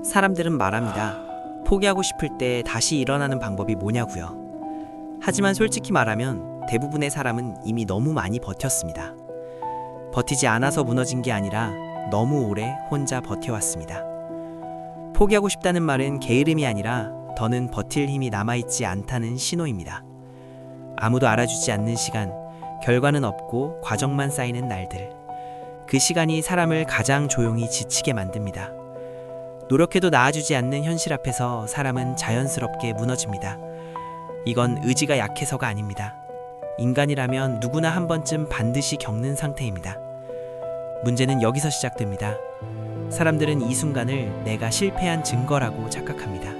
사람들은 말합니다. 포기하고 싶을 때 다시 일어나는 방법이 뭐냐고요. 하지만 솔직히 말하면 대부분의 사람은 이미 너무 많이 버텼습니다. 버티지 않아서 무너진 게 아니라 너무 오래 혼자 버텨왔습니다. 포기하고 싶다는 말은 게으름이 아니라 더는 버틸 힘이 남아있지 않다는 신호입니다. 아무도 알아주지 않는 시간, 결과는 없고 과정만 쌓이는 날들. 그 시간이 사람을 가장 조용히 지치게 만듭니다. 노력해도 나아주지 않는 현실 앞에서 사람은 자연스럽게 무너집니다. 이건 의지가 약해서가 아닙니다. 인간이라면 누구나 한 번쯤 반드시 겪는 상태입니다. 문제는 여기서 시작됩니다. 사람들은 이 순간을 내가 실패한 증거라고 착각합니다.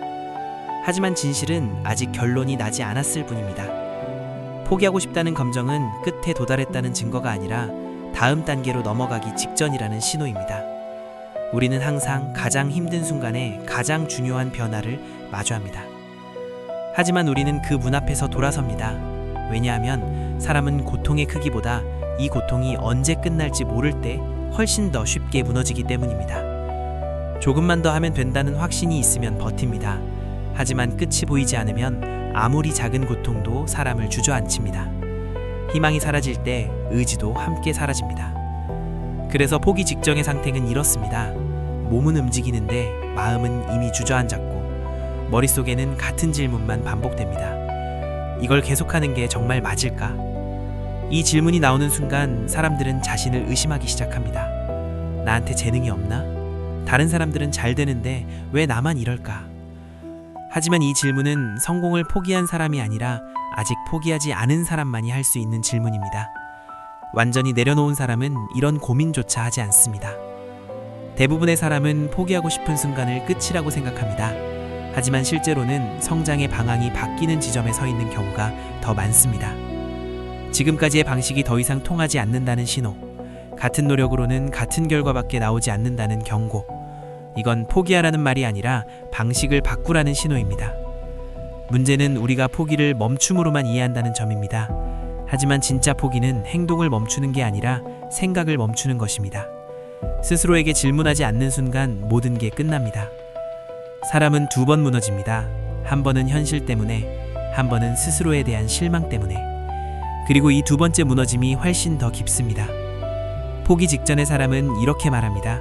하지만 진실은 아직 결론이 나지 않았을 뿐입니다. 포기하고 싶다는 감정은 끝에 도달했다는 증거가 아니라 다음 단계로 넘어가기 직전이라는 신호입니다. 우리는 항상 가장 힘든 순간에 가장 중요한 변화를 마주합니다. 하지만 우리는 그 문 앞에서 돌아섭니다. 왜냐하면 사람은 고통의 크기보다 이 고통이 언제 끝날지 모를 때 훨씬 더 쉽게 무너지기 때문입니다. 조금만 더 하면 된다는 확신이 있으면 버팁니다. 하지만 끝이 보이지 않으면 아무리 작은 고통도 사람을 주저앉힙니다. 희망이 사라질 때 의지도 함께 사라집니다. 그래서 포기 직전의 상태는 이렇습니다. 몸은 움직이는데 마음은 이미 주저앉았고 머릿속에는 같은 질문만 반복됩니다. 이걸 계속하는 게 정말 맞을까? 이 질문이 나오는 순간 사람들은 자신을 의심하기 시작합니다. 나한테 재능이 없나? 다른 사람들은 잘 되는데 왜 나만 이럴까? 하지만 이 질문은 성공을 포기한 사람이 아니라 아직 포기하지 않은 사람만이 할 수 있는 질문입니다. 완전히 내려놓은 사람은 이런 고민조차 하지 않습니다. 대부분의 사람은 포기하고 싶은 순간을 끝이라고 생각합니다. 하지만 실제로는 성장의 방향이 바뀌는 지점에 서 있는 경우가 더 많습니다. 지금까지의 방식이 더 이상 통하지 않는다는 신호, 같은 노력으로는 같은 결과밖에 나오지 않는다는 경고. 이건 포기하라는 말이 아니라 방식을 바꾸라는 신호입니다. 문제는 우리가 포기를 멈춤으로만 이해한다는 점입니다. 하지만 진짜 포기는 행동을 멈추는 게 아니라 생각을 멈추는 것입니다. 스스로에게 질문하지 않는 순간 모든 게 끝납니다. 사람은 두 번 무너집니다. 한 번은 현실 때문에, 한 번은 스스로에 대한 실망 때문에. 그리고 이 두 번째 무너짐이 훨씬 더 깊습니다. 포기 직전의 사람은 이렇게 말합니다.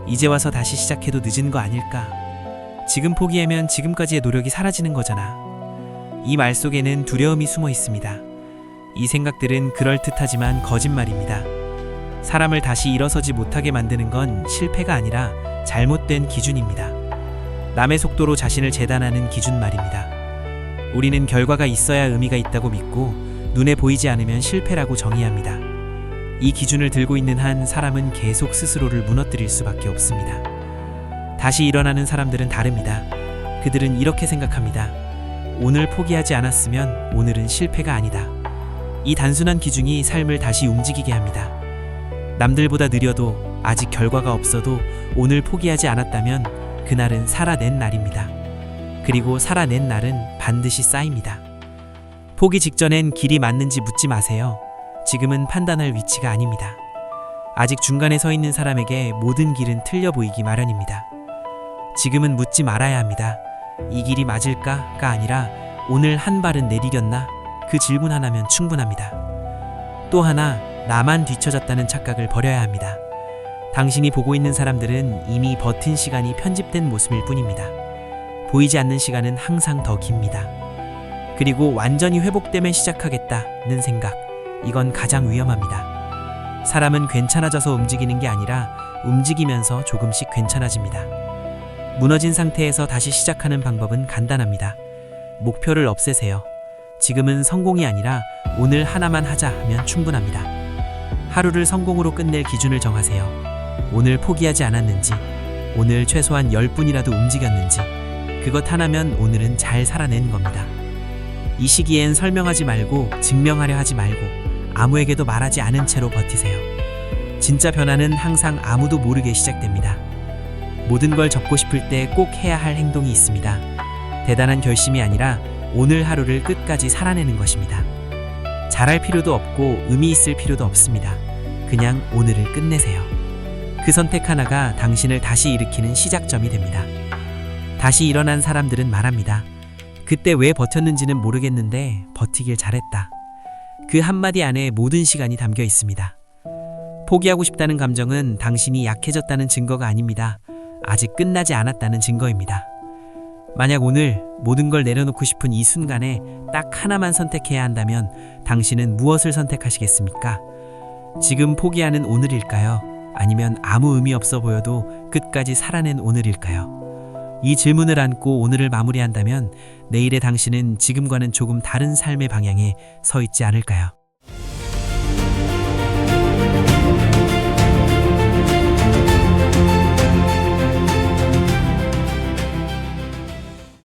이제 와서 다시 시작해도 늦은 거 아닐까? 지금 포기하면 지금까지의 노력이 사라지는 거잖아. 이 말 속에는 두려움이 숨어 있습니다. 이 생각들은 그럴듯하지만 거짓말입니다. 사람을 다시 일어서지 못하게 만드는 건 실패가 아니라 잘못된 기준입니다. 남의 속도로 자신을 재단하는 기준 말입니다. 우리는 결과가 있어야 의미가 있다고 믿고 눈에 보이지 않으면 실패라고 정의합니다. 이 기준을 들고 있는 한 사람은 계속 스스로를 무너뜨릴 수밖에 없습니다. 다시 일어나는 사람들은 다릅니다. 그들은 이렇게 생각합니다. 오늘 포기하지 않았으면 오늘은 실패가 아니다. 이 단순한 기준이 삶을 다시 움직이게 합니다. 남들보다 느려도 아직 결과가 없어도 오늘 포기하지 않았다면 그날은 살아낸 날입니다. 그리고 살아낸 날은 반드시 쌓입니다. 포기 직전엔 길이 맞는지 묻지 마세요. 지금은 판단할 위치가 아닙니다. 아직 중간에 서 있는 사람에게 모든 길은 틀려 보이기 마련입니다. 지금은 묻지 말아야 합니다. 이 길이 맞을까가 아니라 오늘 한 발은 내디뎠나? 그 질문 하나면 충분합니다. 또 하나, 나만 뒤처졌다는 착각을 버려야 합니다. 당신이 보고 있는 사람들은 이미 버틴 시간이 편집된 모습일 뿐입니다. 보이지 않는 시간은 항상 더 깁니다. 그리고 완전히 회복되면 시작하겠다는 생각, 이건 가장 위험합니다. 사람은 괜찮아져서 움직이는 게 아니라 움직이면서 조금씩 괜찮아집니다. 무너진 상태에서 다시 시작하는 방법은 간단합니다. 목표를 없애세요. 지금은 성공이 아니라 오늘 하나만 하자 하면 충분합니다. 하루를 성공으로 끝낼 기준을 정하세요. 오늘 포기하지 않았는지, 오늘 최소한 10분이라도 움직였는지, 그것 하나면 오늘은 잘 살아낸 겁니다. 이 시기엔 설명하지 말고 증명하려 하지 말고 아무에게도 말하지 않은 채로 버티세요. 진짜 변화는 항상 아무도 모르게 시작됩니다. 모든 걸 접고 싶을 때 꼭 해야 할 행동이 있습니다. 대단한 결심이 아니라 오늘 하루를 끝까지 살아내는 것입니다. 잘할 필요도 없고 의미 있을 필요도 없습니다. 그냥 오늘을 끝내세요. 그 선택 하나가 당신을 다시 일으키는 시작점이 됩니다. 다시 일어난 사람들은 말합니다. 그때 왜 버텼는지는 모르겠는데 버티길 잘했다. 그 한마디 안에 모든 시간이 담겨 있습니다. 포기하고 싶다는 감정은 당신이 약해졌다는 증거가 아닙니다. 아직 끝나지 않았다는 증거입니다. 만약 오늘 모든 걸 내려놓고 싶은 이 순간에 딱 하나만 선택해야 한다면 당신은 무엇을 선택하시겠습니까? 지금 포기하는 오늘일까요? 아니면 아무 의미 없어 보여도 끝까지 살아낸 오늘일까요? 이 질문을 안고 오늘을 마무리한다면 내일의 당신은 지금과는 조금 다른 삶의 방향에 서 있지 않을까요?